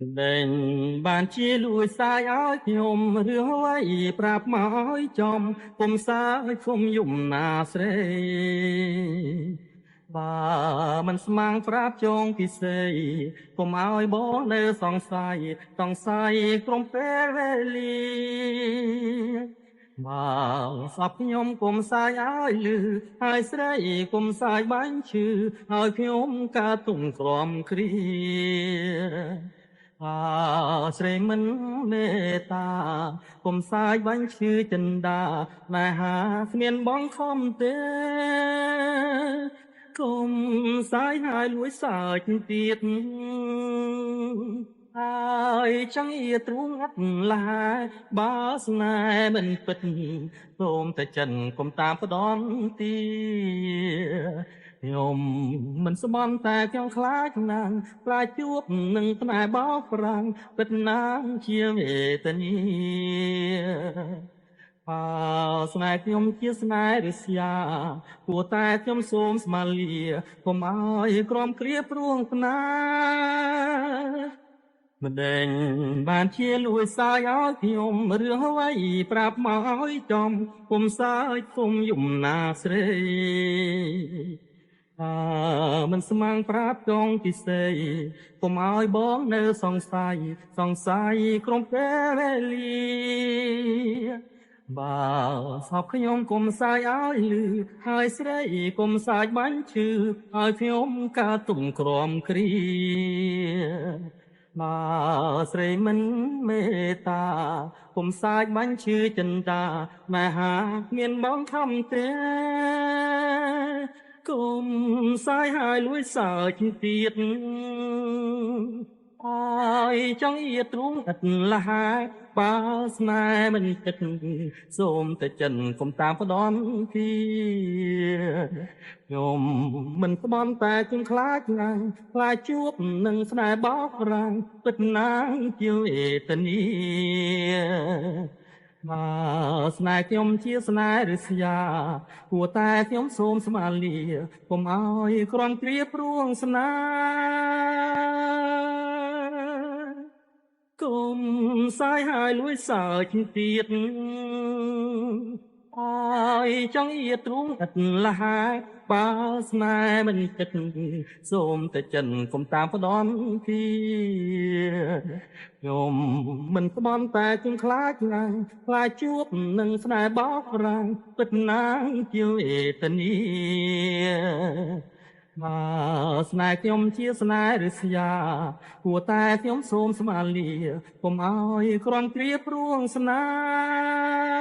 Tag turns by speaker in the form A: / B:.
A: ដេញបានជាលួចសាយឲ្យខ្ញុំរឿងអ្វីប្រាប់មកឲ្យចំពុំសាយគុំយំណាស្រីបើមិនស្មាំងប្រាប់ចងពិសេសកុំឲ្យបងនៅសង្ស័យក្រុមពេលវេលាបើស្អប់ខ្ញុំគុំសាយឲ្យលឺហើយស្រីគុំសាយបាញ់ឈឺឲ្យខ្ញុំកើតទុំក្រំគ្រាស្រីមិនមេត្តាគុំសាយបាញ់ឈឺចិន្តាណែហាគ្មានបងខំទេគុំសាយហើយលួចសើចទៀតហើយចង់ជាទ្រូងអត់ឡាបើស្នេហ៍មិនពិតសូមតែចិនគុំតាមផ្ដន់ទីខ្ញុំមិនស្មន់តែខ្ញុំខ្លាចណាស់ខ្លាចជួបនឹងផ្នែបោកប្រាំងពិតណាស់ជាវេទនាបើស្នេហ៍ខ្ញុំជាស្នេហ៍រិស្យាគួរតែខ្ញុំសូមស្មាលាកុំឲ្យក្រំគ្រាព្រួងផ្នាម្ដេចបានជាលួចសាយឲ្យខ្ញុំរឿងអ្វីប្រាប់មកឲ្យចំគុំសាយគុំយំណាស្រីមិនស្មាំងប្រាប់ចងពិសេសកុំឲ្យបងនៅសង្ស័យក្រុមពេលវេលាបើសពខ្ញុំគុំសាយឲ្យលឺហើយស្រីគុំសាយបាញ់ឈឺឲ្យខ្ញុំកើតទុំក្រំគ្រាបើស្រីមិនមេត្តាគុំសាយបាញ់ឈឺចិន្តាម៉ែហាមានបងខំទេគុំសាយហើយលួចសើចទៀតហើយចង់ជាទ្រូងឥតលះបើស្នេហ៍មិនគិតសូមតែចិនគុំតាមផ្ដន់ទីខ្ញុំមិនស្បន់តែខ្ញុំខ្លាចណាស់ខ្លាចជួបនឹងស្នេហ៍បោកប្រាំងពិតណាស់ជាវេទនាបើស្នេហ៍ខ្ញុំជាស្នេហ៍រិស្យាគួរតែខ្ញុំសូមស្មាលាកុំឲ្យក្រំគ្រាព្រួងស្នេហ៍គុំសាយហើយលួចសើចទៀតហើយចង់ជាទ្រូងឥតលះបើស្នេហ៍មិនគិតសូមតែចិនគុំតាមផ្ដន់ទីខ្ញុំមិនស្បន់តែខ្ញុំខ្លាចណាស់ខ្លាចជួបនឹងស្នេហ៍បោកប្រាំងពិតណាស់ជាវេទនាបើស្នេហ៍ខ្ញុំជាស្នេហ៍រិស្យាគួរតែខ្ញុំសូមស្មាលាកុំឲ្យក្រំគ្រាព្រួងស្នេហ៍